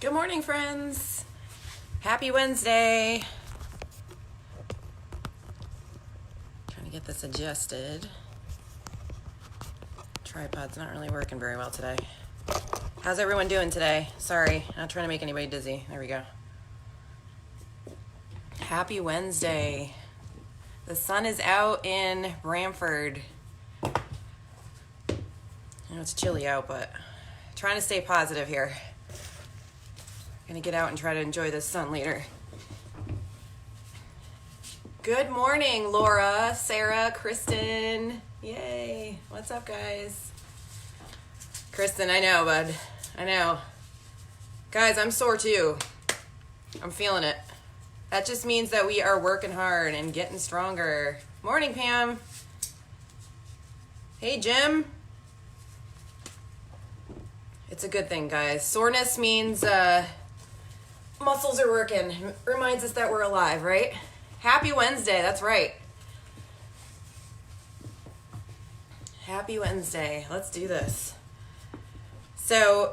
Good morning, friends. Happy Wednesday. Trying to get this adjusted. Tripod's not really working very well today. How's everyone doing today? Sorry, not trying to make anybody dizzy. There we go. Happy Wednesday. The sun is out in Brantford. I know it's chilly out, but trying to stay positive here. Gonna get out and try to enjoy this sun later. Good morning, Laura, Sarah, Kristen. Yay. What's up, guys? Kristen, I know, bud. I know. Guys, I'm sore too. I'm feeling it. That just means that we are working hard and getting stronger. Morning, Pam. Hey, Jim. It's a good thing, guys. Soreness means muscles are working. It reminds us that we're alive, right? Happy Wednesday, that's right. Happy Wednesday. Let's do this. So,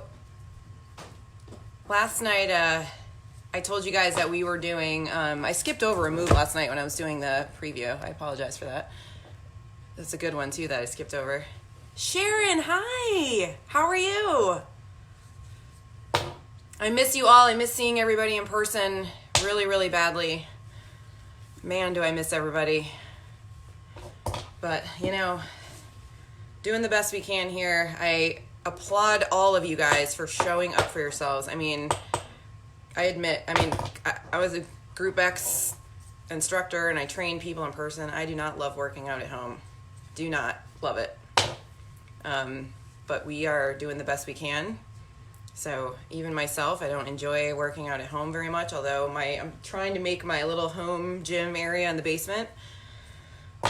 last night, I told you guys that we were doing, I skipped over a move last night when I was doing the preview. I apologize for that. That's a good one, too, that I skipped over. Sharon, hi. How are you? I miss you all. I miss seeing everybody in person really, really badly. Man, do I miss everybody. But, you know, doing the best we can here. I applaud all of you guys for showing up for yourselves. I mean, I admit, I was a Group X instructor and I train people in person. I do not love working out at home. Do not love it. But we are doing the best we can. So even myself, I don't enjoy working out at home very much, although I'm trying to make my little home gym area in the basement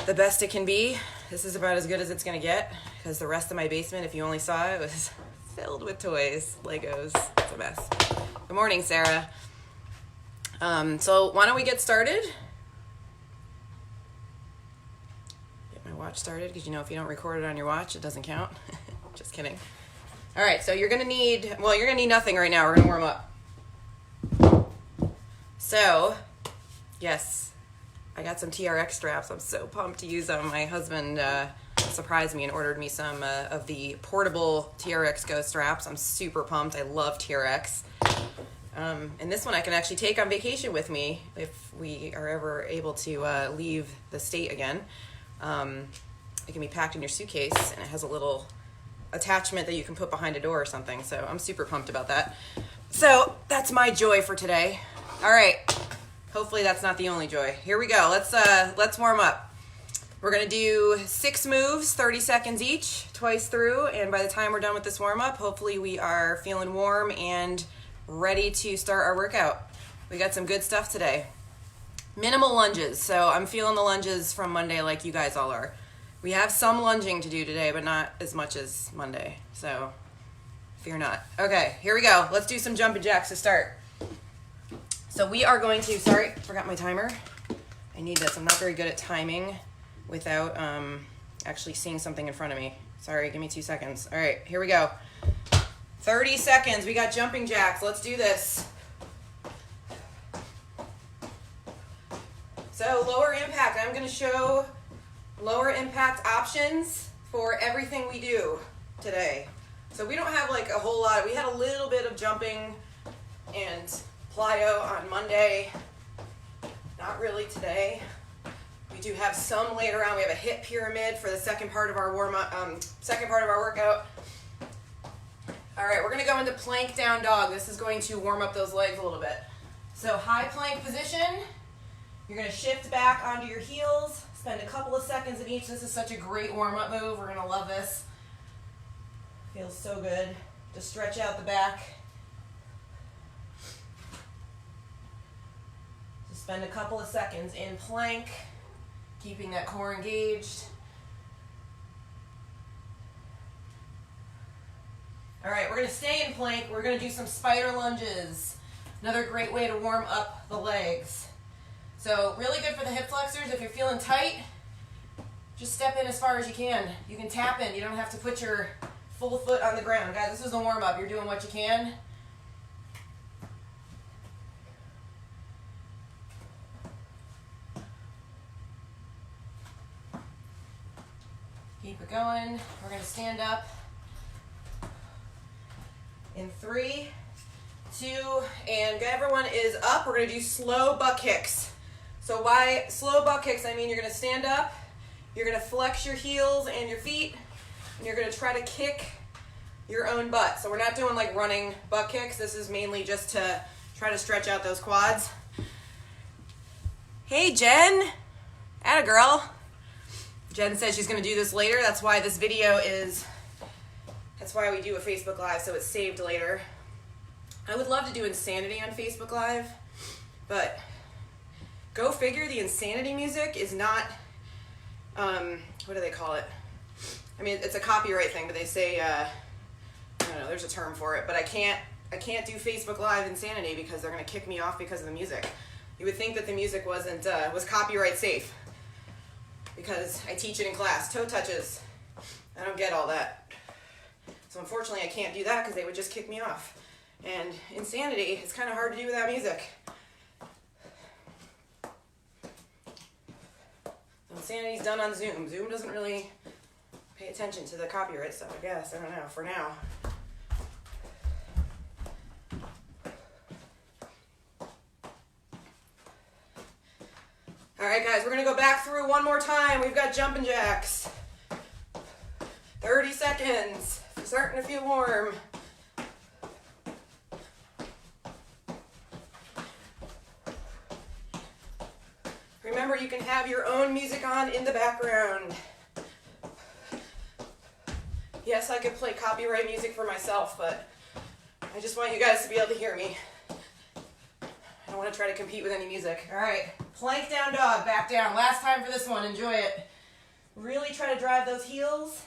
the best it can be. This is about as good as it's going to get, because the rest of my basement, if you only saw it, was filled with toys, Legos. It's a mess. Good morning, Sarah. So why don't we get started? Get my watch started, because you know if you don't record it on your watch, it doesn't count. Just kidding. All right, so you're going to need nothing right now. We're going to warm up. So, yes, I got some TRX straps. I'm so pumped to use them. My husband surprised me and ordered me some of the portable TRX Go straps. I'm super pumped. I love TRX. And this one I can actually take on vacation with me if we are ever able to leave the state again. It can be packed in your suitcase, and it has a little attachment that you can put behind a door or something. So I'm super pumped about that. So that's my joy for today. All right. Hopefully that's not the only joy. Here we go. Let's warm up. We're going to do 6 moves, 30 seconds each, twice through. And by the time we're done with this warm up, hopefully we are feeling warm and ready to start our workout. We got some good stuff today. Minimal lunges. So I'm feeling the lunges from Monday like you guys all are. We have some lunging to do today, but not as much as Monday, so fear not. Okay, here we go. Let's do some jumping jacks to start. So we are going to, sorry, forgot my timer. I need this. I'm not very good at timing without actually seeing something in front of me. Sorry, give me 2 seconds. All right, here we go. 30 seconds. We got jumping jacks. Let's do this. So lower impact. I'm going to show lower impact options for everything we do today. So we don't have like a whole lot. We had a little bit of jumping and plyo on Monday. Not really today. We do have some later on. We have a hip pyramid for the second part of our second part of our workout. All right, we're gonna go into plank down dog. This is going to warm up those legs a little bit. So high plank position. You're gonna shift back onto your heels. Spend a couple of seconds in each. This is such a great warm-up move. We're going to love this. Feels so good. Just stretch out the back. Just spend a couple of seconds in plank, keeping that core engaged. All right, we're going to stay in plank. We're going to do some spider lunges. Another great way to warm up the legs. So really good for the hip flexors. If you're feeling tight, just step in as far as you can. You can tap in. You don't have to put your full foot on the ground. Guys, this is a warm-up. You're doing what you can. Keep it going. We're gonna stand up in 3, 2, and everyone is up. We're gonna do slow butt kicks. So by slow butt kicks, I mean you're gonna stand up, you're gonna flex your heels and your feet, and you're gonna try to kick your own butt. So we're not doing like running butt kicks. This is mainly just to try to stretch out those quads. Hey Jen, atta girl. Jen says she's gonna do this later. That's why this video is, that's why we do a Facebook Live, so it's saved later. I would love to do Insanity on Facebook Live, but go figure, the Insanity music is not, what do they call it? I mean, it's a copyright thing, but they say, I don't know, there's a term for it, but I can't do Facebook Live Insanity because they're gonna kick me off because of the music. You would think that the music wasn't, was copyright safe because I teach it in class. Toe touches, I don't get all that. So unfortunately I can't do that because they would just kick me off. And Insanity, it's kind of hard to do without music. Insanity's done on Zoom. Zoom doesn't really pay attention to the copyright stuff, I guess. I don't know, for now. All right, guys, we're gonna go back through one more time. We've got jumping jacks. 30 seconds. Starting to feel warm. Remember, you can have your own music on in the background. Yes, I could play copyright music for myself, but I just want you guys to be able to hear me. I don't want to try to compete with any music. All right, plank down dog, back down. Last time for this one, enjoy it. Really try to drive those heels.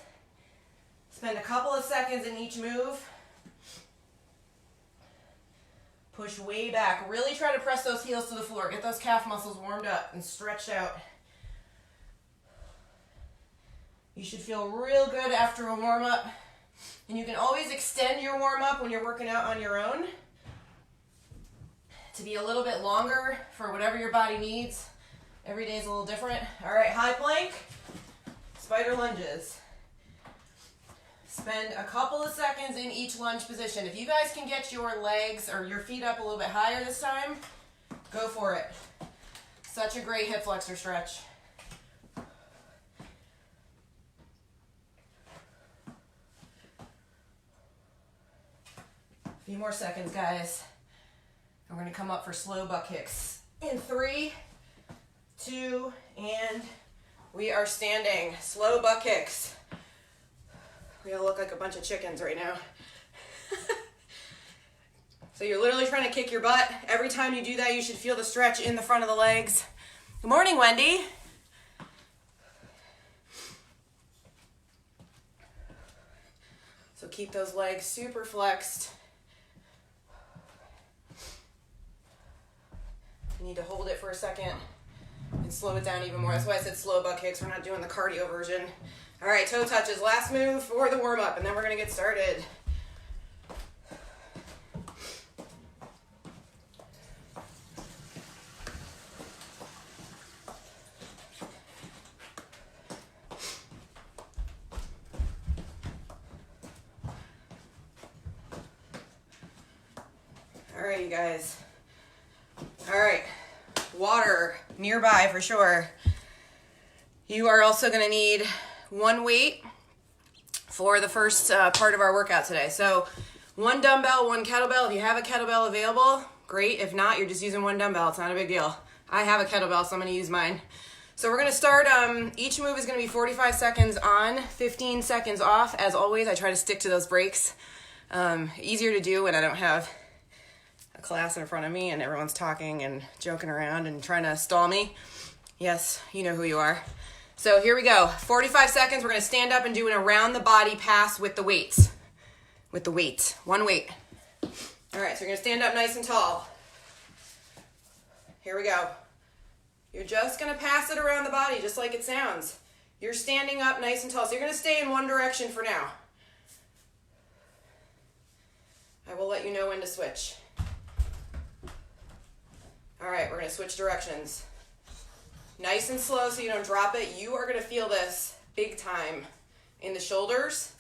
Spend a couple of seconds in each move. Push way back. Really try to press those heels to the floor. Get those calf muscles warmed up and stretched out. You should feel real good after a warm-up. And you can always extend your warm-up when you're working out on your own to be a little bit longer for whatever your body needs. Every day is a little different. All right, high plank, spider lunges. Spend a couple of seconds in each lunge position. If you guys can get your legs or your feet up a little bit higher this time, go for it. Such a great hip flexor stretch. A few more seconds, guys. We're gonna come up for slow butt kicks. In 3, 2, and we are standing. Slow butt kicks. We all look like a bunch of chickens right now. So you're literally trying to kick your butt. Every time you do that, you should feel the stretch in the front of the legs. Good morning, Wendy. So keep those legs super flexed. You need to hold it for a second and slow it down even more. That's why I said slow butt kicks. We're not doing the cardio version. All right, toe touches, last move for the warm-up, and then we're gonna get started. All right, you guys. All right, water nearby for sure. You are also gonna need one weight for the first part of our workout today. So 1 dumbbell, 1 kettlebell. If you have a kettlebell available, great. If not, you're just using 1 dumbbell. It's not a big deal. I have a kettlebell, so I'm gonna use mine. So we're gonna start, each move is gonna be 45 seconds on, 15 seconds off. As always, I try to stick to those breaks. Easier to do when I don't have a class in front of me and everyone's talking and joking around and trying to stall me. Yes, you know who you are. So here we go, 45 seconds. We're gonna stand up and do an around the body pass with the weights. With the weight, 1 weight. All right, so you're gonna stand up nice and tall. Here we go. You're just gonna pass it around the body just like it sounds. You're standing up nice and tall. So you're gonna stay in one direction for now. I will let you know when to switch. All right, we're gonna switch directions. Nice and slow so you don't drop it. You are gonna feel this big time. in the shoulders,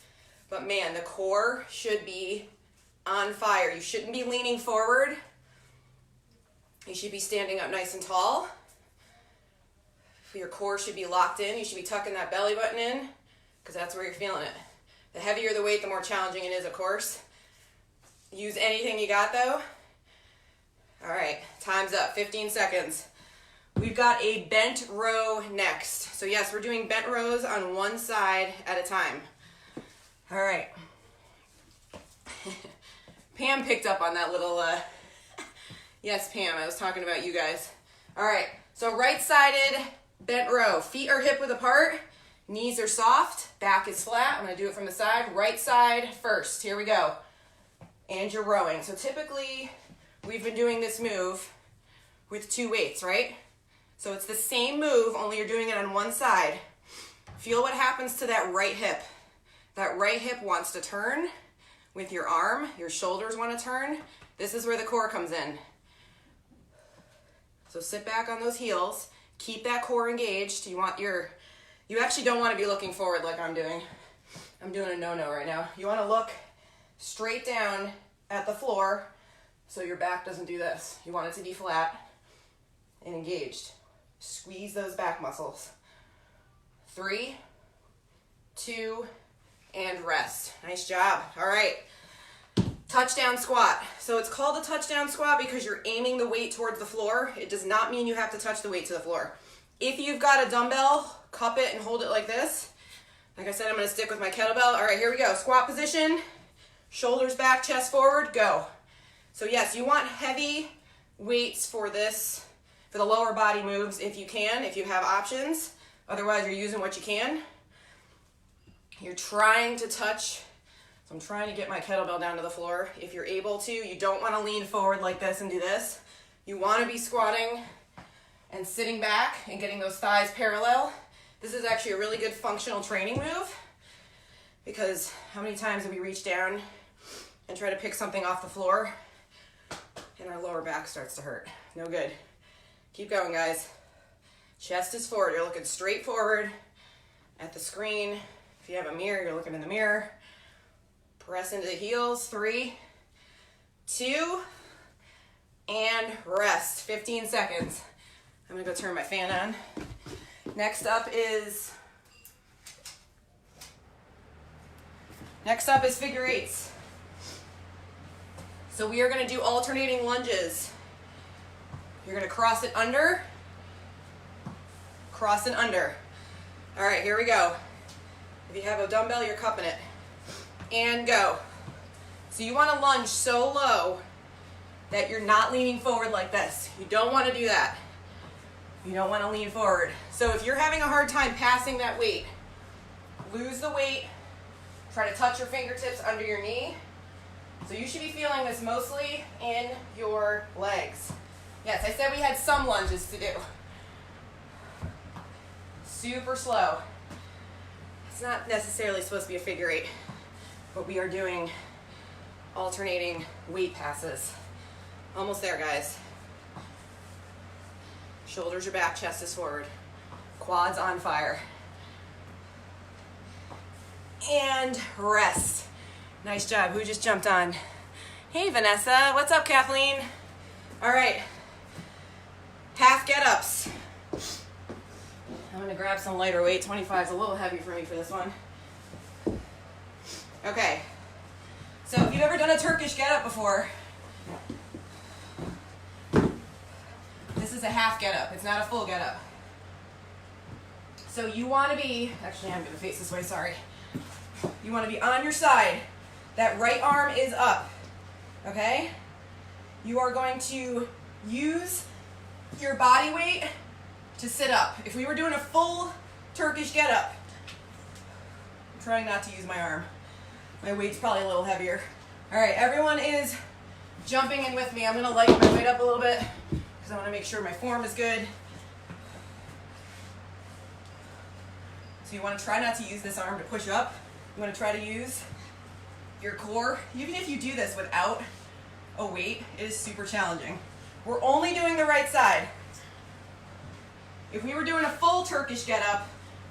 but man, the core should be on fire. You shouldn't be leaning forward. You should be standing up nice and tall. Your core should be locked in. You should be tucking that belly button in because that's where you're feeling it. The heavier the weight, the more challenging it is, of course. Use anything you got though. All right, time's up, 15 seconds. We've got a bent row next. So yes, we're doing bent rows on one side at a time. All right. Pam picked up on that little, yes, Pam, I was talking about you guys. All right, so right-sided bent row. Feet are hip width apart, knees are soft, back is flat. I'm gonna do it from the side. Right side first, here we go. And you're rowing. So typically, we've been doing this move with 2 weights, right? So it's the same move, only you're doing it on one side. Feel what happens to that right hip. That right hip wants to turn with your arm. Your shoulders want to turn. This is where the core comes in. So sit back on those heels. Keep that core engaged. You actually don't want to be looking forward like I'm doing. I'm doing a no-no right now. You want to look straight down at the floor so your back doesn't do this. You want it to be flat and engaged. Squeeze those back muscles. 3, 2, and rest. Nice job. All right. Touchdown squat. So it's called a touchdown squat because you're aiming the weight towards the floor. It does not mean you have to touch the weight to the floor. If you've got a dumbbell, cup it and hold it like this. Like I said, I'm going to stick with my kettlebell. All right, here we go. Squat position. Shoulders back, chest forward, go. So yes, you want heavy weights for this, for the lower body moves if you can, if you have options. Otherwise, you're using what you can. You're trying to touch, so I'm trying to get my kettlebell down to the floor. If you're able to, you don't want to lean forward like this and do this. You want to be squatting and sitting back and getting those thighs parallel. This is actually a really good functional training move because how many times have we reached down and try to pick something off the floor and our lower back starts to hurt? No good. Keep going, guys. Chest is forward. You're looking straight forward at the screen. If you have a mirror, you're looking in the mirror. Press into the heels. 3, 2, and rest. 15 seconds. I'm gonna go turn my fan on. Next up is figure eights. So we are gonna do alternating lunges. You're gonna cross it under, cross and under. All right, here we go. If you have a dumbbell, you're cupping it. And go. So you want to lunge so low that you're not leaning forward like this. You don't want to do that. You don't want to lean forward. So if you're having a hard time passing that weight, lose the weight, try to touch your fingertips under your knee. So you should be feeling this mostly in your legs. Yes, I said we had some lunges to do. Super slow. It's not necessarily supposed to be a figure eight, but we are doing alternating weight passes. Almost there, guys. Shoulders are back, chest is forward. Quads on fire. And rest. Nice job. Who just jumped on? Hey, Vanessa. What's up, Kathleen? All right. Half get-ups. I'm going to grab some lighter weight. 25 is a little heavy for me for this one. Okay. So if you've ever done a Turkish get-up before, this is a half get-up. It's not a full get-up. So you want to be, actually I'm going to face this way, sorry. You want to be on your side. That right arm is up, okay? You are going to use your body weight to sit up. If we were doing a full Turkish get-up, I'm trying not to use my arm. My weight's probably a little heavier. All right, everyone is jumping in with me. I'm gonna lighten my weight up a little bit because I wanna make sure my form is good. So you wanna try not to use this arm to push up. You wanna try to use your core. Even if you do this without a weight, it is super challenging. We're only doing the right side. If we were doing a full Turkish get-up,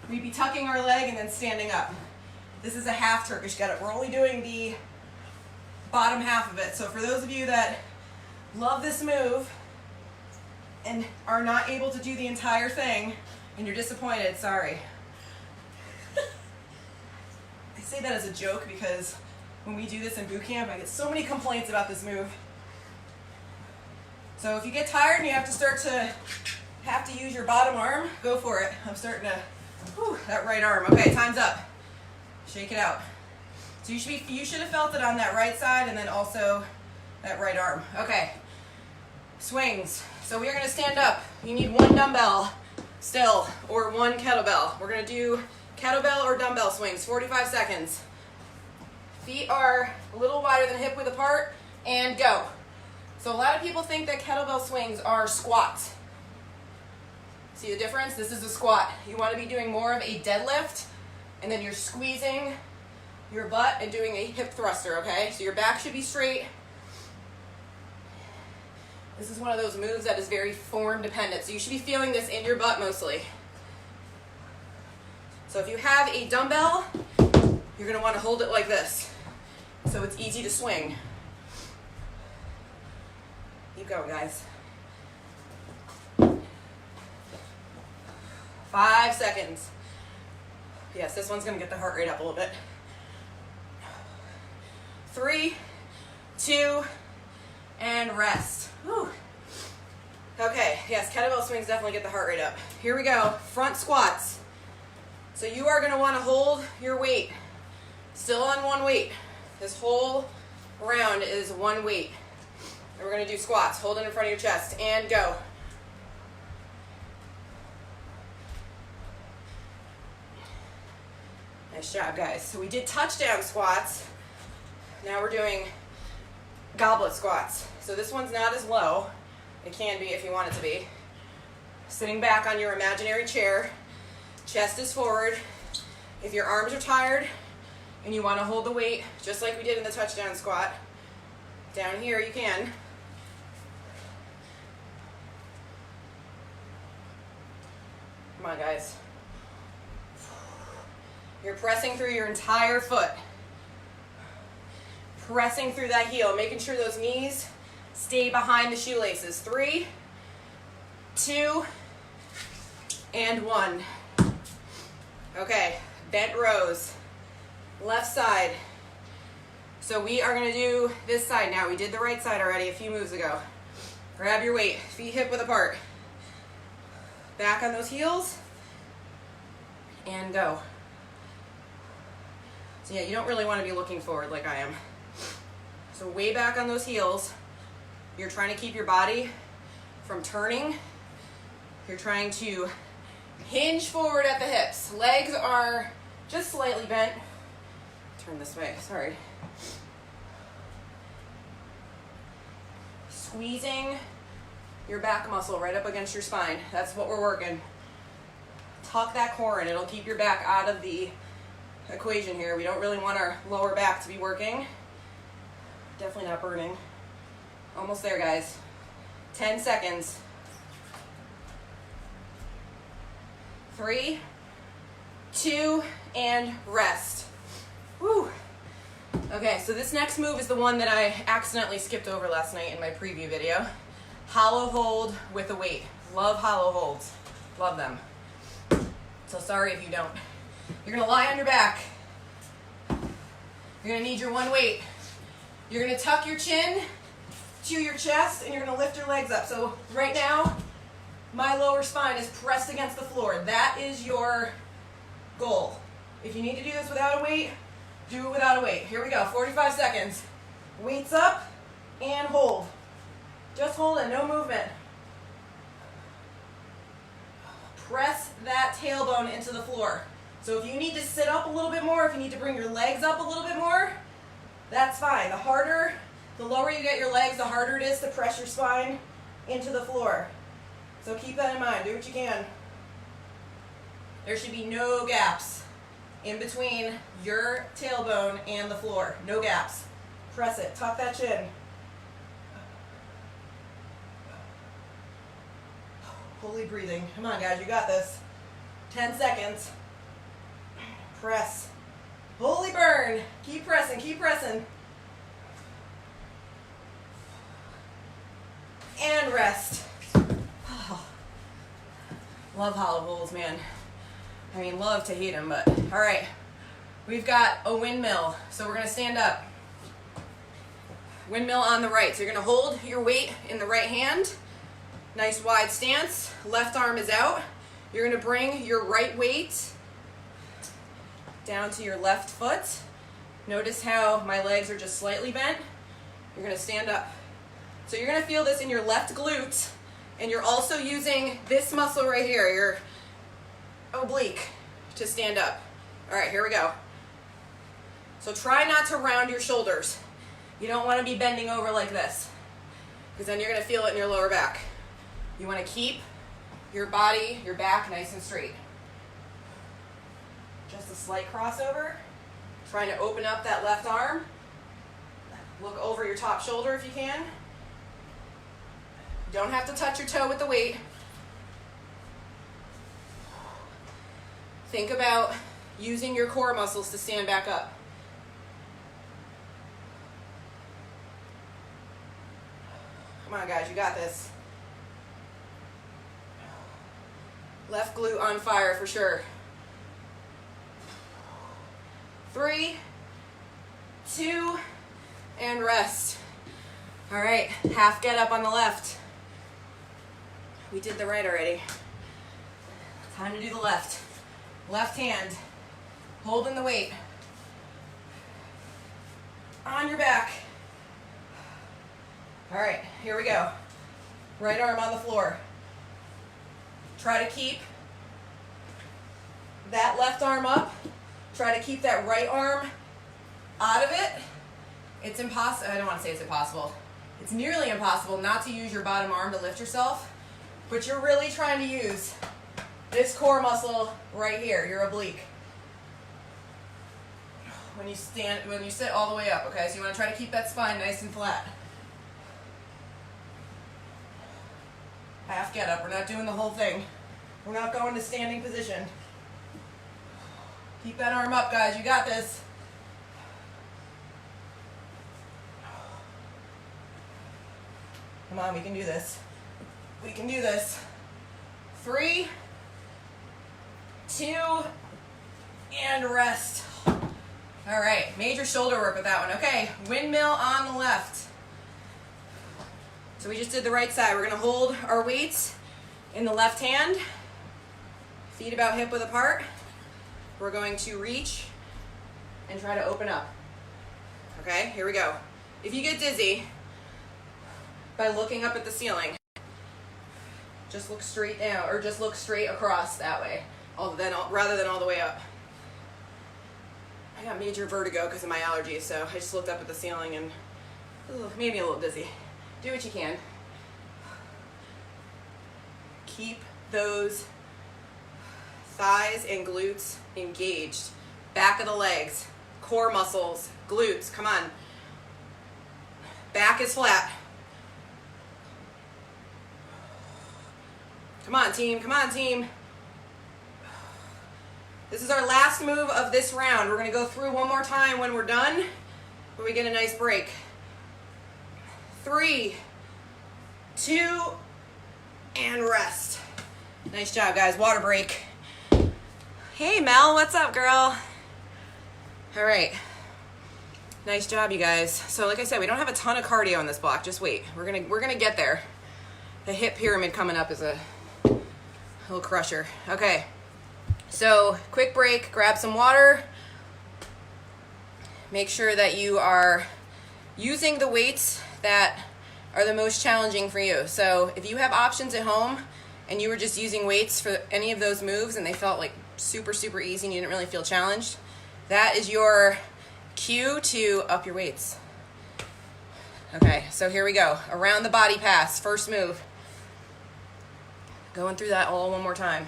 we'd be tucking our leg and then standing up. This is a half Turkish get up. We're only doing the bottom half of it. So for those of you that love this move and are not able to do the entire thing and you're disappointed, sorry. I say that as a joke because when we do this in boot camp, I get so many complaints about this move. So if you get tired and you have to use your bottom arm, go for it. I'm starting to, that right arm. Okay, time's up. Shake it out. So you should have felt it on that right side and then also that right arm. Okay, swings. So we are gonna stand up. You need one dumbbell still or one kettlebell. We're gonna do kettlebell or dumbbell swings, 45 seconds. Feet are a little wider than hip width apart and go. So a lot of people think that kettlebell swings are squats. See the difference? This is a squat. You want to be doing more of a deadlift, and then you're squeezing your butt and doing a hip thruster, okay? So your back should be straight. This is one of those moves that is very form dependent, so you should be feeling this in your butt mostly. So if you have a dumbbell, you're going to want to hold it like this, so it's easy to swing. Keep going, guys. 5 seconds. Yes, this one's gonna get the heart rate up a little bit. 3, 2, and rest. Whew. Okay, yes, kettlebell swings definitely get the heart rate up. Here we go, front squats. So you are gonna wanna hold your weight, still on one weight. This whole round is one weight. And we're gonna do squats. Hold it in front of your chest and go. Nice job, guys. So we did touchdown squats. Now we're doing goblet squats. So this one's not as low. It can be if you want it to be. Sitting back on your imaginary chair. Chest is forward. If your arms are tired and you want to hold the weight, just like we did in the touchdown squat, down here you can. Come on, guys. You're pressing through your entire foot. Pressing through that heel, making sure those knees stay behind the shoelaces. 3, 2, and 1. Okay, bent rows. Left side. So we are gonna do this side now. We did the right side already a few moves ago. Grab your weight, feet hip width apart. Back on those heels, and go. So yeah, you don't really want to be looking forward like I am. So way back on those heels, you're trying to keep your body from turning. You're trying to hinge forward at the hips. Legs are just slightly bent. Turn this way, sorry. Squeezing your back muscle right up against your spine. That's what we're working. Tuck that core in. It'll keep your back out of the equation here. We don't really want our lower back to be working. Definitely not burning. Almost there, guys. 10 seconds. 3, 2, and rest. Woo. Okay, so this next move is the one that I accidentally skipped over last night in my preview video. Hollow hold with a weight. Love hollow holds. Love them. So sorry if you don't. You're gonna lie on your back. You're gonna need your one weight. You're gonna tuck your chin to your chest and you're gonna lift your legs up. So right now, my lower spine is pressed against the floor. That is your goal. If you need to do this without a weight, do it without a weight. Here we go, 45 seconds. Weights up and hold. Just hold it, no movement. Press that tailbone into the floor. So if you need to sit up a little bit more, if you need to bring your legs up a little bit more, that's fine. The lower you get your legs, the harder it is to press your spine into the floor. So keep that in mind, do what you can. There should be no gaps in between your tailbone and the floor. No gaps. Press it, tuck that chin. Holy breathing. Come on, guys, you got this. 10 seconds. Press. Holy burn. Keep pressing, keep pressing. And rest. Oh. Love hollow holds, man. I mean, love to hate them, but all right. We've got a windmill, so we're gonna stand up. Windmill on the right. So you're gonna hold your weight in the right hand. Nice wide stance. Left arm is out. You're gonna bring your right weight down to your left foot. Notice how my legs are just slightly bent. You're gonna stand up. So you're gonna feel this in your left glute, and you're also using this muscle right here, your oblique, to stand up. All right, here we go. So try not to round your shoulders. You don't wanna be bending over like this, because then you're gonna feel it in your lower back. You wanna keep your body, your back nice and straight. Just a slight crossover. Trying to open up that left arm. Look over your top shoulder if you can. Don't have to touch your toe with the weight. Think about using your core muscles to stand back up. Come on, guys, you got this. Left glute on fire for sure. 3, 2, and rest. All right, half get up on the left. We did the right already. Time to do the left. Left hand, holding the weight. On your back. All right, here we go. Right arm on the floor. Try to keep that left arm up. Try to keep that right arm out of it. It's impossible. I don't want to say it's impossible. It's nearly impossible not to use your bottom arm to lift yourself, but you're really trying to use this core muscle right here, your oblique. When you sit all the way up, okay? So you want to try to keep that spine nice and flat. Half get up. We're not doing the whole thing. We're not going to standing position. Keep that arm up, guys. You got this. Come on, we can do this. We can do this. 3, 2, and rest. All right, major shoulder work with that one. Okay, windmill on the left. So we just did the right side. We're gonna hold our weights in the left hand, feet about hip width apart. We're going to reach and try to open up. Okay, here we go. If you get dizzy by looking up at the ceiling, just look straight down, or just look straight across that way, rather than all the way up. I got major vertigo because of my allergies, so I just looked up at the ceiling and made me a little dizzy. Do what you can. Keep those thighs and glutes engaged. Back of the legs, core muscles, glutes, come on. Back is flat. Come on, team, come on, team. This is our last move of this round. We're gonna go through one more time when we're done, where we get a nice break. 3, 2, and rest. Nice job, guys. Water break. Hey, Mel, what's up, girl? All right. Nice job, you guys. So like I said, we don't have a ton of cardio on this block. Just wait. We're gonna get there. The hip pyramid coming up is a little crusher. Okay. So quick break, grab some water. Make sure that you are using the weights that are the most challenging for you. So if you have options at home and you were just using weights for any of those moves and they felt like super, super easy and you didn't really feel challenged, that is your cue to up your weights. Okay, so here we go. Around the body pass, first move. Going through that all one more time.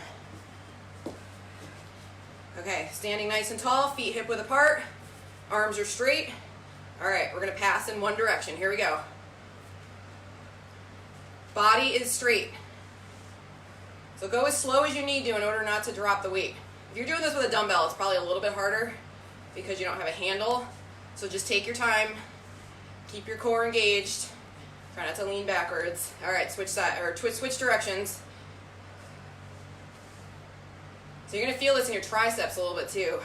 Okay, standing nice and tall, feet hip width apart, arms are straight. All right, we're gonna pass in one direction. Here we go. Body is straight. So go as slow as you need to in order not to drop the weight. If you're doing this with a dumbbell, it's probably a little bit harder. If because you don't have a handle. So just take your time, keep your core engaged, try not to lean backwards. All right, switch side, or switch directions. So you're gonna feel this in your triceps a little bit too,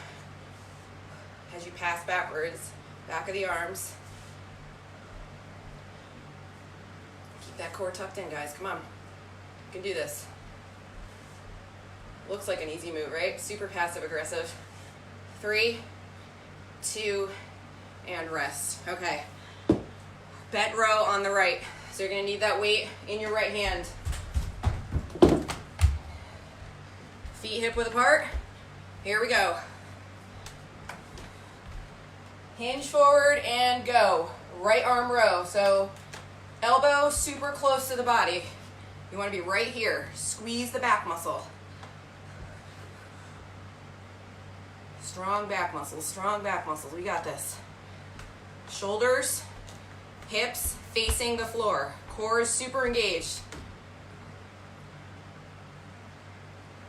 as you pass backwards, back of the arms. Keep that core tucked in, guys, come on. You can do this. Looks like an easy move, right? Super passive aggressive. 3, 2, and rest. Okay. Bent row on the right. So you're gonna need that weight in your right hand. Feet hip width apart. Here we go. Hinge forward and go. Right arm row. So elbow super close to the body. You want to be right here. Squeeze the back muscle. Strong back muscles, strong back muscles. We got this. Shoulders, hips facing the floor. Core is super engaged.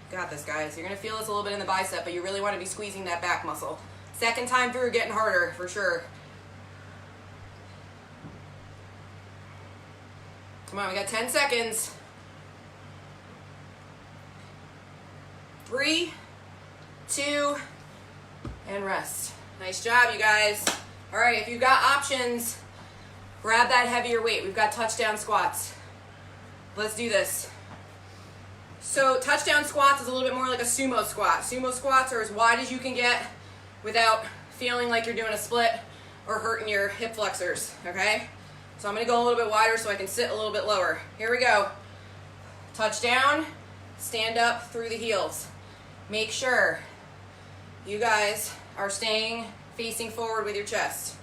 Got this, guys. You're gonna feel this a little bit in the bicep, but you really want to be squeezing that back muscle. Second time through, getting harder for sure. Come on, we got 10 seconds. 3, 2, and rest. Nice job, you guys. All right, if you've got options, grab that heavier weight. We've got touchdown squats. Let's do this. So touchdown squats is a little bit more like a sumo squat. Sumo squats are as wide as you can get without feeling like you're doing a split or hurting your hip flexors, okay? So I'm gonna go a little bit wider so I can sit a little bit lower. Here we go. Touchdown, stand up through the heels. Make sure you guys are staying facing forward with your chest.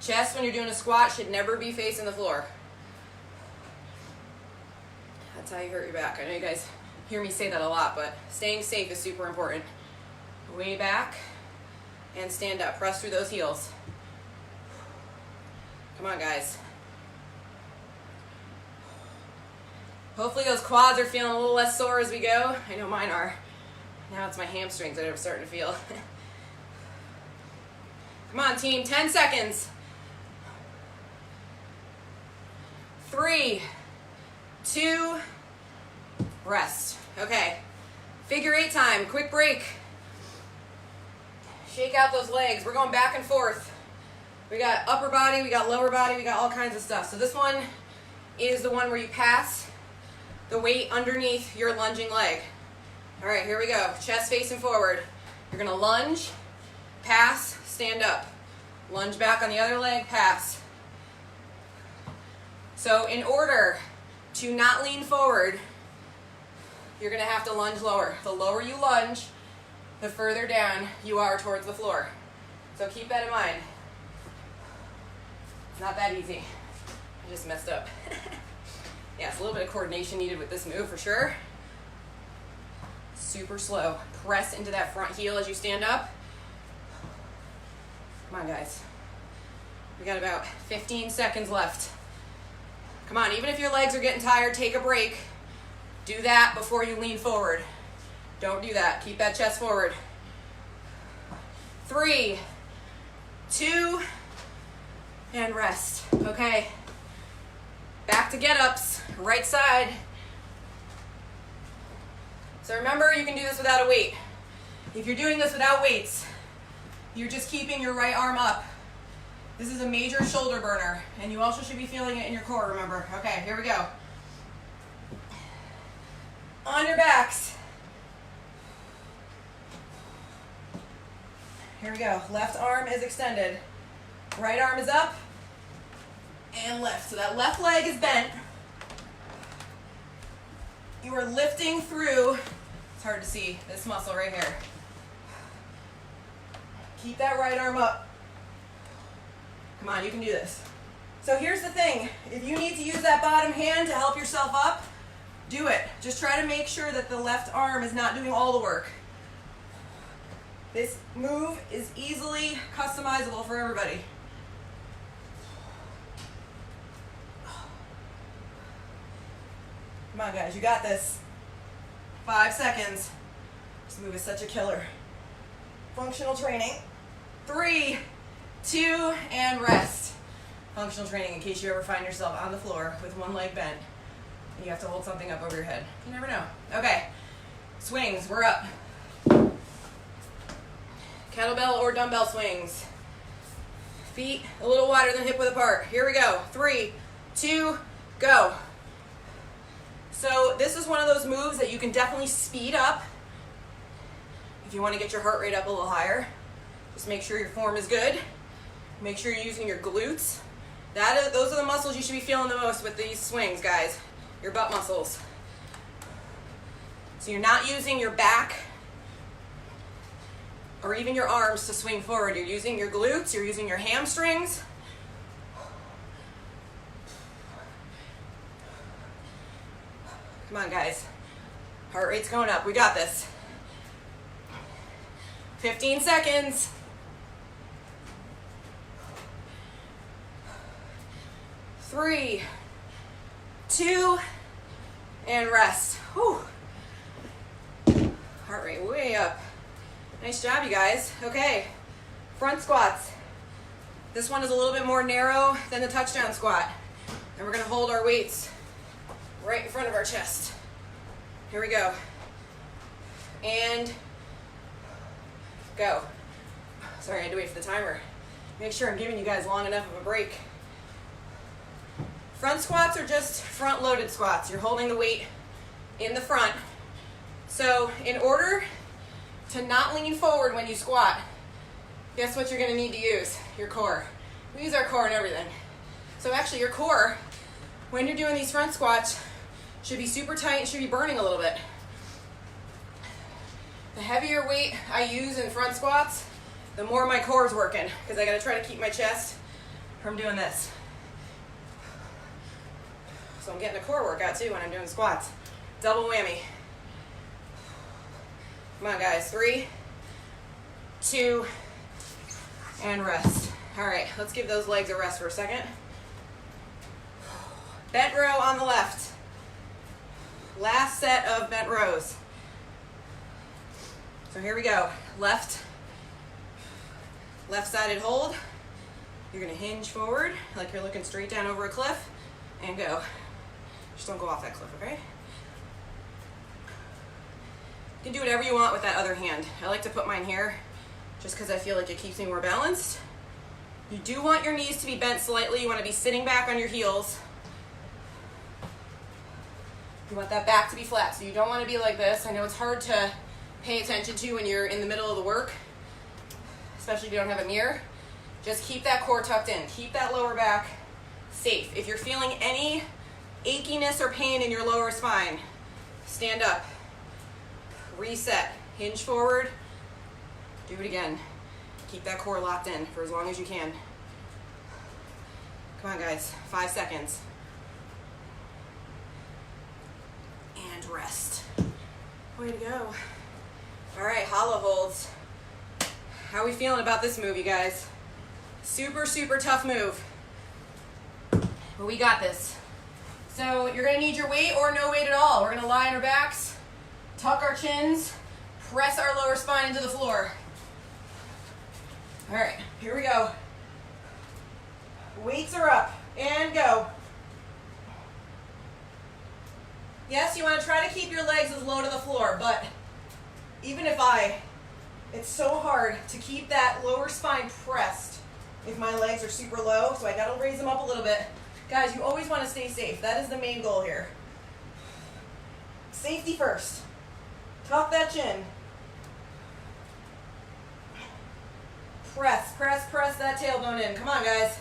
Chest, when you're doing a squat, should never be facing the floor. That's how you hurt your back. I know you guys hear me say that a lot, but staying safe is super important. Way back and stand up. Press through those heels. Come on, guys. Hopefully those quads are feeling a little less sore as we go. I know mine are. Now it's my hamstrings that I'm starting to feel. Come on, team. 10 seconds. 3, 2, rest. Okay. Figure 8 time. Quick break. Shake out those legs. We're going back and forth. We got upper body, we got lower body, we got all kinds of stuff. So this one is the one where you pass the weight underneath your lunging leg. All right, here we go. Chest facing forward. You're gonna lunge, pass, stand up. Lunge back on the other leg, pass. So in order to not lean forward, you're gonna have to lunge lower. The lower you lunge, the further down you are towards the floor. So keep that in mind. It's not that easy. I just messed up. Yeah, it's a little bit of coordination needed with this move for sure. Super slow. Press into that front heel as you stand up. Come on, guys. We got about 15 seconds left. Come on, even if your legs are getting tired, take a break. Do that before you lean forward. Don't do that. Keep that chest forward. 3, 2, and rest. Okay. Back to get-ups. Right side. So remember, you can do this without a weight. If you're doing this without weights, you're just keeping your right arm up. This is a major shoulder burner, and you also should be feeling it in your core, remember. Okay, here we go. On your backs. Here we go. Left arm is extended. Right arm is up and lift. So that left leg is bent. You are lifting through, it's hard to see, this muscle right here. Keep that right arm up. Come on, you can do this. So here's the thing. If you need to use that bottom hand to help yourself up, do it. Just try to make sure that the left arm is not doing all the work. This move is easily customizable for everybody. Come on, guys, you got this. 5 seconds. This move is such a killer. Functional training. 3, 2, and rest. Functional training in case you ever find yourself on the floor with one leg bent and you have to hold something up over your head. You never know. Okay, swings, we're up. Kettlebell or dumbbell swings. Feet a little wider than hip width apart. Here we go. 3, 2, go. So this is one of those moves that you can definitely speed up if you want to get your heart rate up a little higher. Just make sure your form is good. Make sure you're using your glutes. Those are the muscles you should be feeling the most with these swings, guys. Your butt muscles. So you're not using your back or even your arms to swing forward. You're using your glutes, you're using your hamstrings. Come on, guys. Heart rate's going up. We got this. 15 seconds. 3, 2, and rest. Whew. Heart rate way up. Nice job, you guys. Okay, front squats. This one is a little bit more narrow than the touchdown squat. And we're gonna hold our weights right in front of our chest. Here we go. And go. Sorry, I had to wait for the timer. Make sure I'm giving you guys long enough of a break. Front squats are just front-loaded squats. You're holding the weight in the front. So in order to not lean forward when you squat, guess what you're gonna need to use? Your core. We use our core in everything. So actually your core, when you're doing these front squats, should be super tight and should be burning a little bit. The heavier weight I use in front squats, the more my core is working, because I gotta try to keep my chest from doing this. So I'm getting a core workout too when I'm doing squats. Double whammy. Come on, guys. 3, 2, and rest. All right, let's give those legs a rest for a second. Bent row on the left. Last set of bent rows. So here we go. Left-sided hold. You're gonna hinge forward like you're looking straight down over a cliff and go. Just don't go off that cliff, okay? You can do whatever you want with that other hand. I like to put mine here just because I feel like it keeps me more balanced. You do want your knees to be bent slightly. You want to be sitting back on your heels. You want that back to be flat, so you don't want to be like this. I know it's hard to pay attention to when you're in the middle of the work, especially if you don't have a mirror. Just keep that core tucked in. Keep that lower back safe. If you're feeling any achiness or pain in your lower spine, stand up, reset, hinge forward, do it again. Keep that core locked in for as long as you can. Come on, guys, 5 seconds. And rest. Way to go. All right, hollow holds. How are we feeling about this move, you guys? Super, super tough move. But we got this. So you're gonna need your weight or no weight at all. We're gonna lie on our backs, tuck our chins, press our lower spine into the floor. All right, here we go. Weights are up, and go. Yes, you wanna try to keep your legs as low to the floor, but even if it's so hard to keep that lower spine pressed if my legs are super low, so I gotta raise them up a little bit. Guys, you always want to stay safe. That is the main goal here. Safety first. Tuck that chin. Press, press, press that tailbone in. Come on, guys.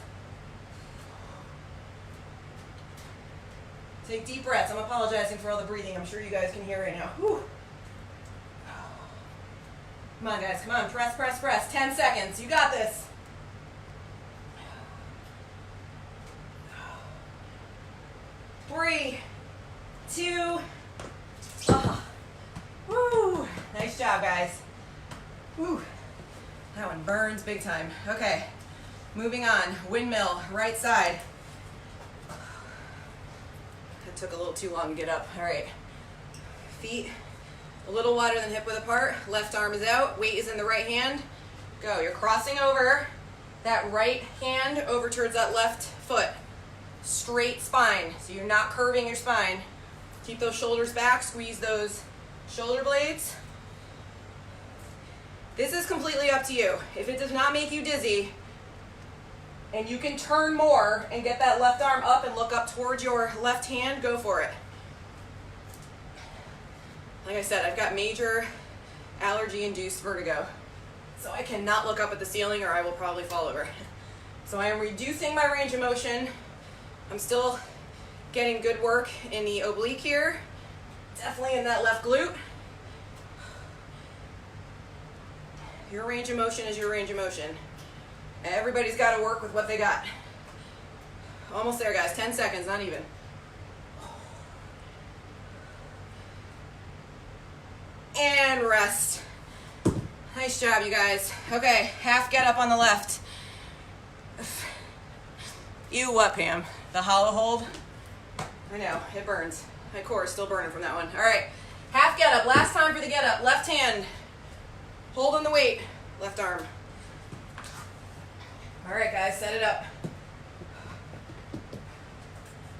Take deep breaths. I'm apologizing for all the breathing. I'm sure you guys can hear right now. Whew. Come on, guys. Come on. Press, press, press. 10 seconds. You got this. Three, 2, woo. Nice job, guys. Woo. That one burns big time. Okay, moving on. Windmill, right side. That took a little too long to get up. All right, feet a little wider than hip width apart. Left arm is out, weight is in the right hand. Go. You're crossing over that right hand over towards that left foot. Straight spine, so you're not curving your spine. Keep those shoulders back, squeeze those shoulder blades. This is completely up to you. If it does not make you dizzy, and you can turn more and get that left arm up and look up towards your left hand, go for it. Like I said, I've got major allergy-induced vertigo, so I cannot look up at the ceiling or I will probably fall over. So I am reducing my range of motion. I'm still getting good work in the oblique here, definitely in that left glute. Your range of motion is your range of motion. Everybody's got to work with what they got. Almost there, guys. 10 seconds, not even. And rest. Nice job, you guys. Okay, half get up on the left. You what, Pam? The hollow hold? I know, it burns. My core is still burning from that one. All right, half get up. Last time for the get up. Left hand. Holding the weight. Left arm. All right, guys, set it up.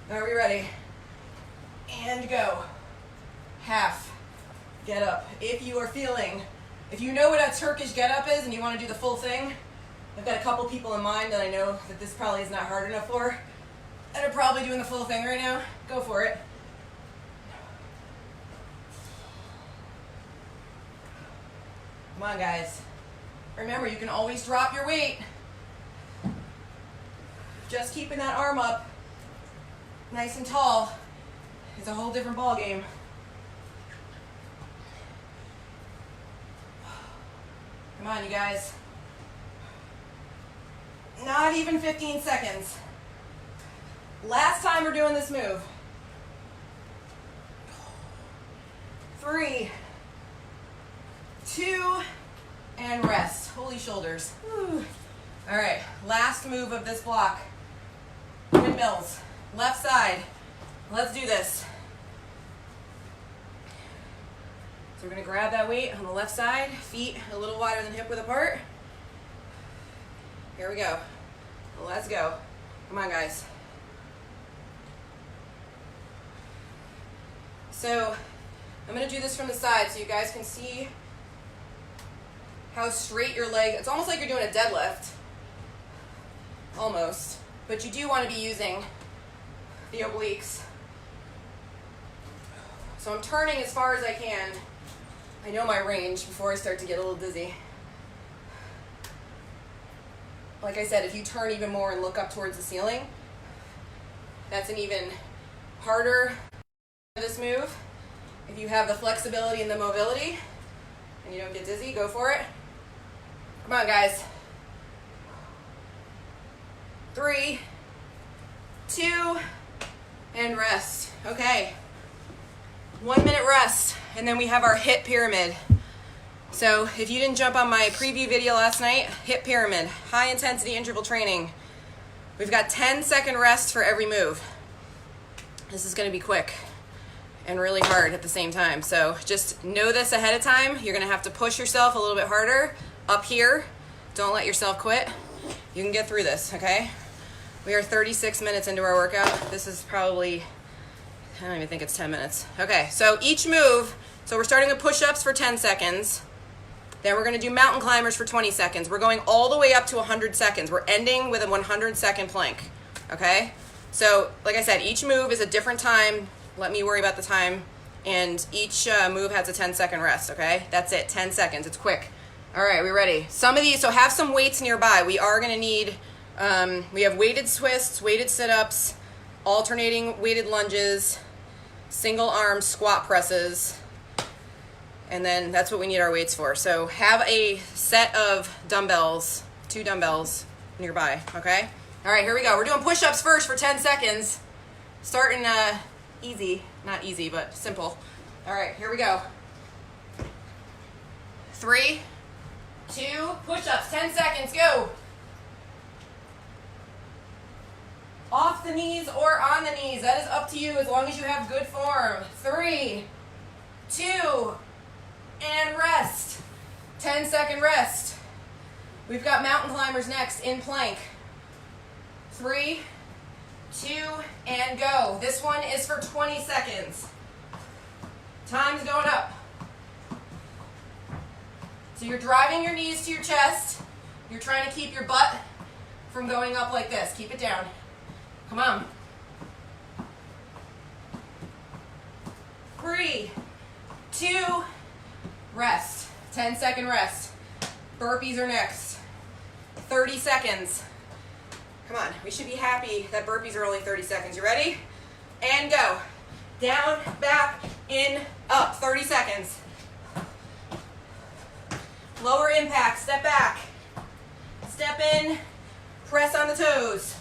Are we ready? And go. Half. Get up. If you are feeling, if you know what a Turkish get up is and you want to do the full thing, I've got a couple people in mind that I know that this probably is not hard enough for, that are probably doing the full thing right now. Go for it. Come on, guys. Remember, you can always drop your weight. Just keeping that arm up nice and tall is a whole different ball game. Come on, you guys. Not even 15 seconds. Last time we're doing this move. 3, 2, and rest. Holy shoulders. Whew. All right, last move of this block. Windmills, left side. Let's do this. So we're gonna grab that weight on the left side, feet a little wider than hip width apart. Here we go. Let's go. Come on, guys. So I'm gonna do this from the side so you guys can see how straight your leg, it's almost like you're doing a deadlift, almost, but you do want to be using the obliques. So I'm turning as far as I can. I know my range before I start to get a little dizzy. Like I said, if you turn even more and look up towards the ceiling, that's an even harder this move. If you have the flexibility and the mobility and you don't get dizzy, go for it. Come on, guys. 3, 2, and rest. Okay. 1 minute rest, and then we have our HIIT pyramid. So if you didn't jump on my preview video last night, HIIT pyramid, high intensity interval training. We've got 10-second rest for every move. This is going to be quick and really hard at the same time. So just know this ahead of time. You're going to have to push yourself a little bit harder up here. Don't let yourself quit. You can get through this, okay? We are 36 minutes into our workout. This is probably, I don't even think it's 10 minutes. Okay, so each move, so we're starting with push-ups for 10 seconds. Then we're gonna do mountain climbers for 20 seconds. We're going all the way up to 100 seconds. We're ending with a 100-second plank, okay? So, like I said, each move is a different time. Let me worry about the time. And each move has a 10-second rest, okay? That's it, 10 seconds, it's quick. All right, we ready? Some of these, so have some weights nearby. We are gonna need, we have weighted twists, weighted sit-ups, alternating weighted lunges, single arm squat presses, and then that's what we need our weights for. So have a set of dumbbells, 2 dumbbells nearby, okay? All right, here we go. We're doing push-ups first for 10 seconds. Starting easy, not easy, but simple. All right, here we go. 3, 2, push-ups, 10 seconds, go. Off the knees or on the knees, that is up to you as long as you have good form. 3, 2, and rest. 10-second rest. We've got mountain climbers next in plank. 3, 2, and go. This one is for 20 seconds. Time's going up. So you're driving your knees to your chest. You're trying to keep your butt from going up like this. Keep it down. Come on. 3, 2, rest. 10-second rest. Burpees are next. 30 seconds. Come on, we should be happy that burpees are only 30 seconds. You ready? And go. Down, back, in, up. 30 seconds. Lower impact, step back. Step in, press on the toes.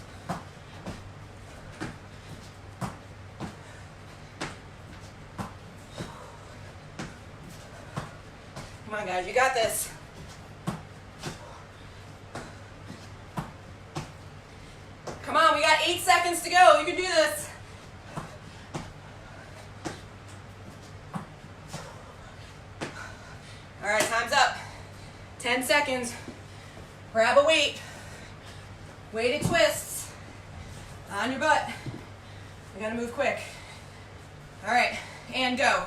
Come on, guys, you got this. Come on, we got 8 seconds to go. You can do this. All right, time's up. 10 seconds. Grab a weight. Weighted twists on your butt. We gotta move quick. All right, and go.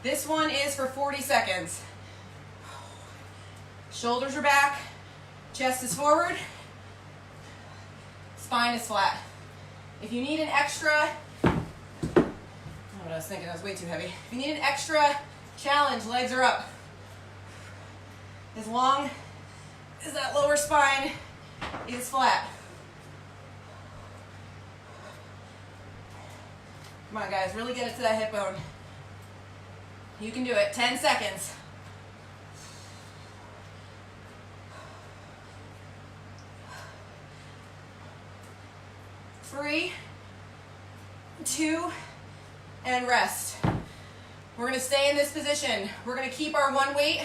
This one is for 40 seconds. Shoulders are back, chest is forward, spine is flat. If you need an extra, I don't know what I was thinking, that was way too heavy. If you need an extra challenge, legs are up. As long as that lower spine is flat. Come on, guys, really get it to that hip bone. You can do it. 10 seconds. Three, 2, and rest. We're going to stay in this position. We're going to keep our one weight.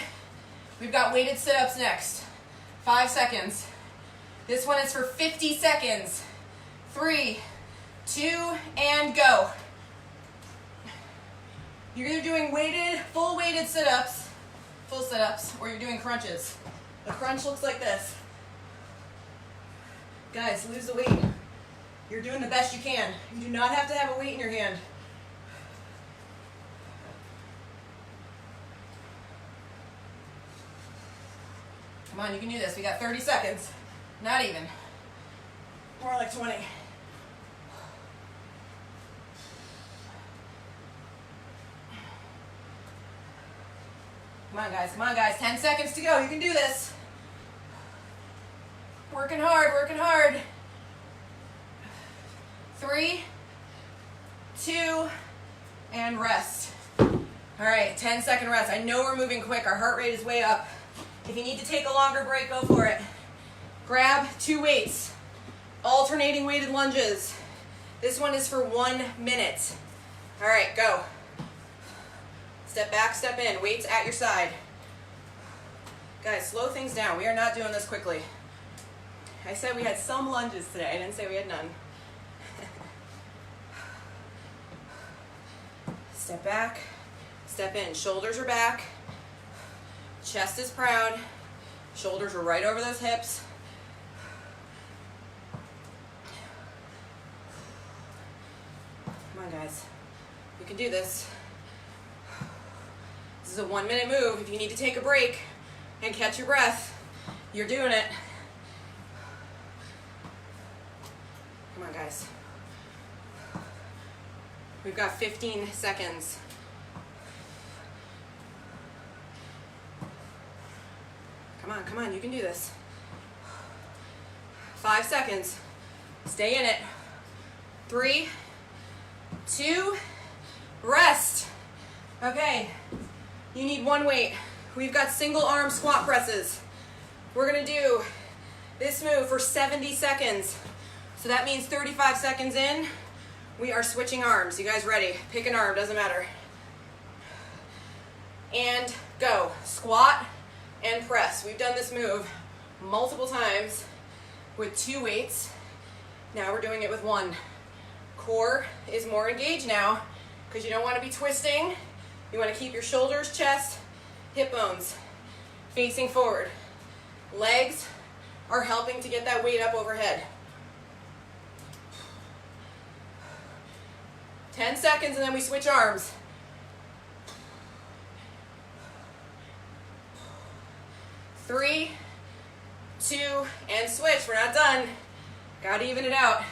We've got weighted sit-ups next. 5 seconds. This one is for 50 seconds. 3, 2, and go. You're either doing full weighted sit-ups, full sit-ups, or you're doing crunches. A crunch looks like this. Guys, lose the weight. You're doing the best you can. You do not have to have a weight in your hand. Come on, you can do this. We got 30 seconds. Not even. More like 20. Come on guys, 10 seconds to go. You can do this. Working hard, working hard. 3, 2, and rest. All right, 10-second rest. I know we're moving quick. Our heart rate is way up. If you need to take a longer break, go for it. Grab 2 weights. Alternating weighted lunges. This one is for 1 minute. All right, go. Step back, step in. Weights at your side. Guys, slow things down. We are not doing this quickly. I said we had some lunges today. I didn't say we had none. Step back, step in. Shoulders are back. Chest is proud. Shoulders are right over those hips. Come on, guys. You can do this. This is a 1 minute move. If you need to take a break and catch your breath, you're doing it. Come on, guys. We've got 15 seconds. Come on, you can do this. 5 seconds. Stay in it. 3, 2, rest. Okay, you need 1 weight. We've got single arm squat presses. We're gonna do this move for 70 seconds. So that means 35 seconds in, we are switching arms. You guys ready? Pick an arm, doesn't matter. And go. Squat and press. We've done this move multiple times with 2 weights. Now we're doing it with 1. Core is more engaged now because you don't want to be twisting. You want to keep your shoulders, chest, hip bones facing forward. Legs are helping to get that weight up overhead. 10 seconds and then we switch arms. 3, 2, and switch. We're not done. Gotta even it out.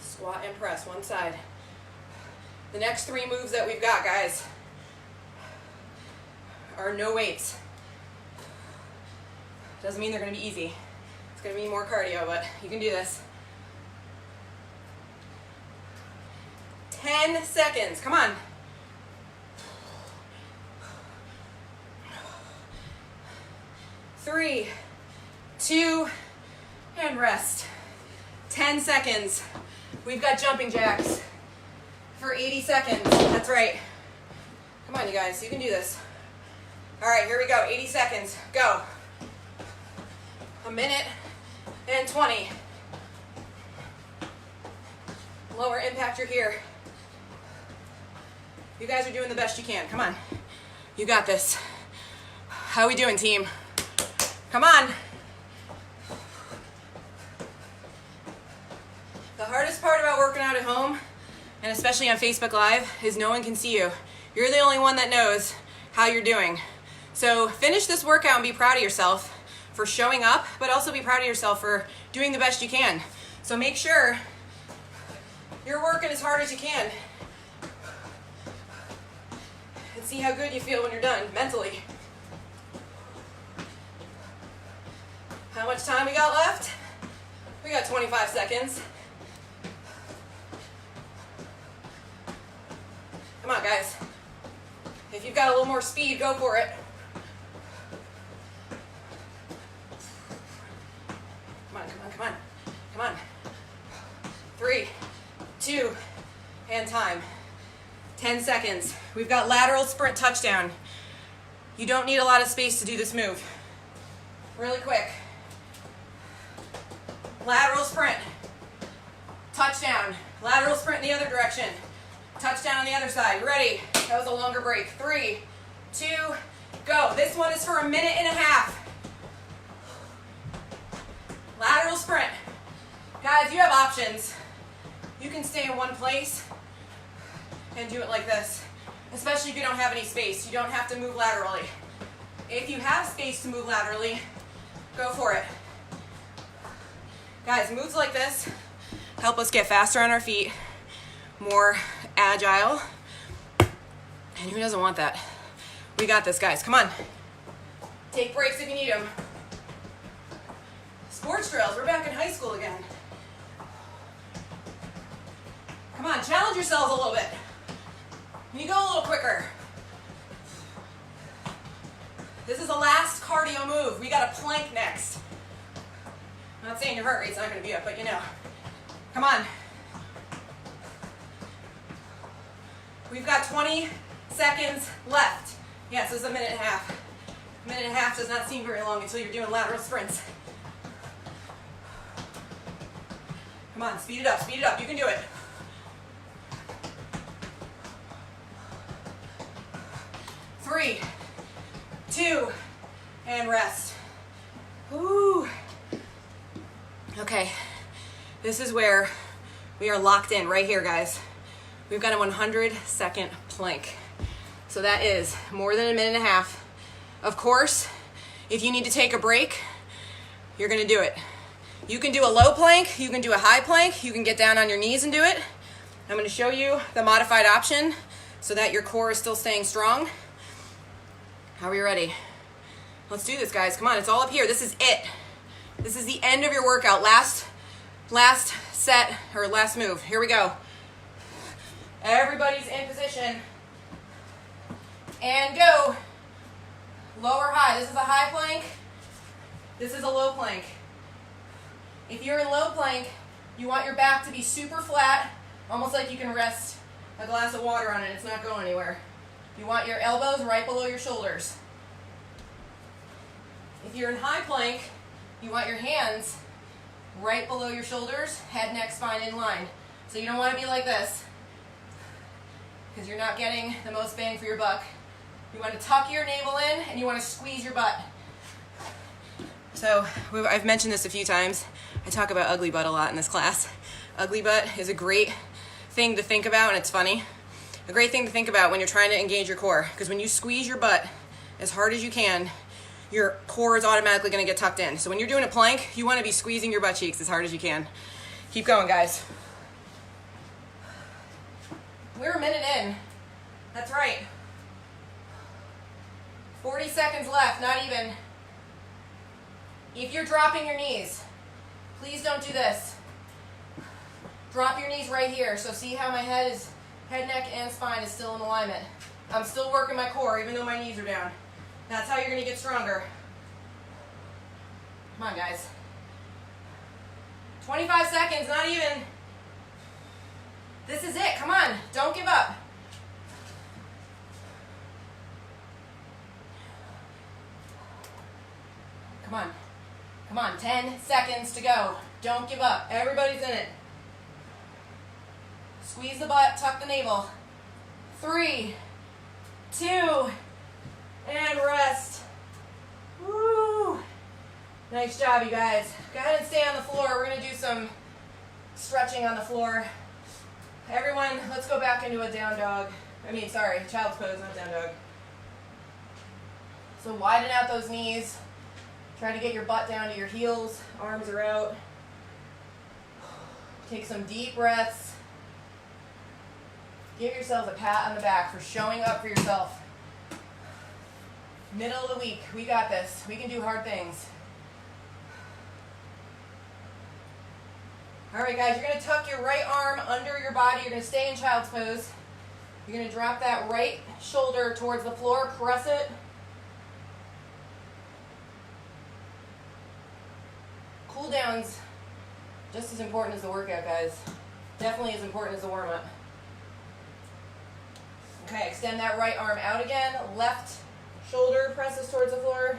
Squat and press, one side. The next 3 moves that we've got, guys, are no weights. Doesn't mean they're gonna be easy. It's gonna be more cardio, but you can do this. 10 seconds, come on. 3, 2, and rest. 10 seconds. We've got jumping jacks for 80 seconds. That's right. Come on, you guys, you can do this. All right, here we go, 80 seconds, go. 1 minute and 20. Lower impact, you're here. You guys are doing the best you can, come on. You got this. How we doing, team? Come on. The hardest part about working out at home, and especially on Facebook Live, is no one can see you. You're the only one that knows how you're doing. So finish this workout and be proud of yourself for showing up, but also be proud of yourself for doing the best you can. So make sure you're working as hard as you can. And see how good you feel when you're done, mentally. How much time we got left? We got 25 seconds. Come on, guys. If you've got a little more speed, go for it. Come on, come on, come on. Come on. 3, 2, and time. 10 seconds. We've got lateral sprint touchdown. You don't need a lot of space to do this move. Really quick. Lateral sprint. Touchdown. Lateral sprint in the other direction. Touchdown on the other side. Ready? That was a longer break. 3, 2, go. This one is for 1.5 minutes. Lateral sprint. Guys, you have options. You can stay in one place and do it like this, especially if you don't have any space. You don't have to move laterally. If you have space to move laterally, go for it. Guys, moves like this help us get faster on our feet, more agile, and who doesn't want that? We got this, guys. Come on. Take breaks if you need them. Sports drills. We're back in high school again. Come on, challenge yourselves a little bit. Can you go a little quicker? This is the last cardio move. We got a plank next. I'm not saying your heart rate's not going to be up, but you know. Come on. We've got 20 seconds left. Yes, this is 1.5 minutes. 1.5 minutes does not seem very long until you're doing lateral sprints. Come on, speed it up, speed it up. You can do it. 3, 2, and rest. Woo. Okay, this is where we are locked in right here, guys. We've got a 100-second plank. So that is more than 1.5 minutes. Of course, if you need to take a break, you're gonna do it. You can do a low plank, you can do a high plank, you can get down on your knees and do it. I'm gonna show you the modified option so that your core is still staying strong. Are we ready? Let's do this, guys. Come on, it's all up here. This is it. This is the end of your workout. Last set, or last move. Here we go. Everybody's in position. And go. Lower, high. This is a high plank. This is a low plank. If you're in low plank, you want your back to be super flat, almost like you can rest a glass of water on it. It's not going anywhere. You want your elbows right below your shoulders. If you're in high plank, you want your hands right below your shoulders, head, neck, spine in line. So you don't want to be like this because you're not getting the most bang for your buck. You want to tuck your navel in and you want to squeeze your butt. So I've mentioned this a few times. I talk about ugly butt a lot in this class. Ugly butt is a great thing to think about, and it's funny. A great thing to think about when you're trying to engage your core, because when you squeeze your butt as hard as you can, your core is automatically going to get tucked in. So when you're doing a plank, you want to be squeezing your butt cheeks as hard as you can. Keep going, guys. We're a minute in. That's right. 40 seconds left, not even. If you're dropping your knees, please don't do this. Drop your knees right here. So see how my head, neck, and spine is still in alignment. I'm still working my core even though my knees are down. That's how you're going to get stronger. Come on, guys. 25 seconds, not even. This is it. Come on. Don't give up. Come on. Come on. 10 seconds to go. Don't give up. Everybody's in it. Squeeze the butt. Tuck the navel. 3, 2, and rest. Woo! Nice job, you guys. Go ahead and stay on the floor. We're going to do some stretching on the floor. Everyone, let's go back into a down dog. Child's pose, not down dog. So widen out those knees. Try to get your butt down to your heels. Arms are out. Take some deep breaths. Give yourselves a pat on the back for showing up for yourself. Middle of the week, we got this. We can do hard things. All right, guys, you're going to tuck your right arm under your body. You're going to stay in child's pose. You're going to drop that right shoulder towards the floor. Press it. Cool down's just as important as the workout, guys. Definitely as important as the warm-up. Okay, extend that right arm out again. Left shoulder presses towards the floor.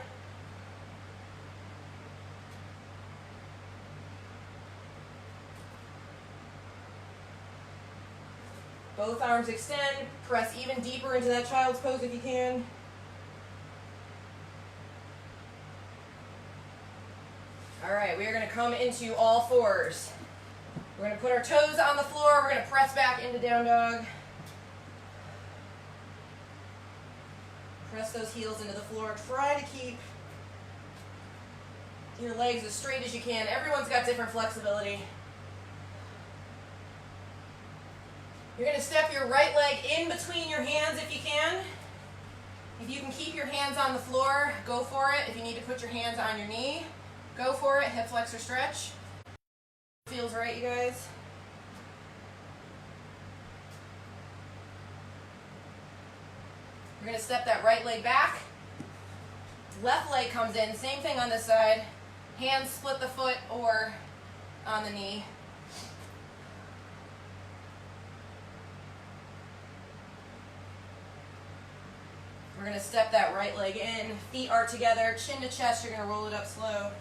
Both arms extend. Press even deeper into that child's pose if you can. All right, we are going to come into all fours. We're going to put our toes on the floor. We're going to press back into down dog. Press those heels into the floor. Try to keep your legs as straight as you can. Everyone's got different flexibility. You're going to step your right leg in between your hands if you can. If you can keep your hands on the floor, go for it. If you need to put your hands on your knee, go for it. Hip flexor stretch. Feels right, you guys? We're going to step that right leg back. Left leg comes in. Same thing on this side. Hands split the foot or on the knee. We're going to step that right leg in. Feet are together. Chin to chest. You're going to roll it up slow.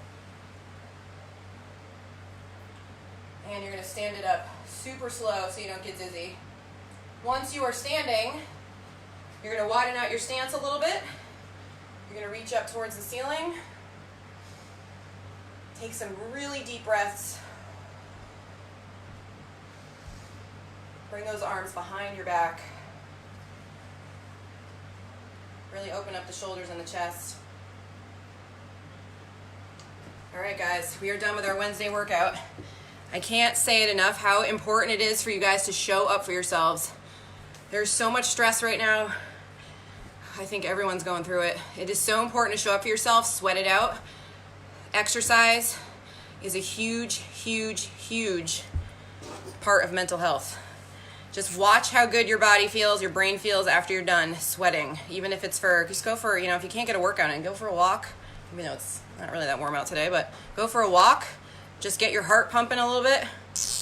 And you're going to stand it up super slow so you don't get dizzy. Once you are standing, you're going to widen out your stance a little bit. You're going to reach up towards the ceiling. Take some really deep breaths. Bring those arms behind your back. Really open up the shoulders and the chest. All right, guys, we are done with our Wednesday workout. I can't say it enough how important it is for you guys to show up for yourselves. There's so much stress right now. I think everyone's going through it. It is so important to show up for yourself, sweat it out. Exercise is a huge, huge, huge part of mental health. Just watch how good your body feels, your brain feels after you're done sweating. Even if it's just go for, if you can't get a workout in, go for a walk. Even though it's not really that warm out today, but go for a walk. Just get your heart pumping a little bit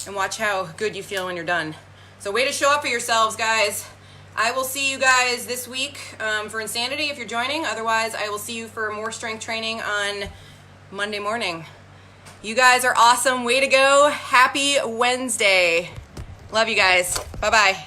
and watch how good you feel when you're done. So way to show up for yourselves, guys. I will see you guys this week for Insanity if you're joining. Otherwise, I will see you for more strength training on Monday morning. You guys are awesome. Way to go. Happy Wednesday. Love you guys. Bye-bye.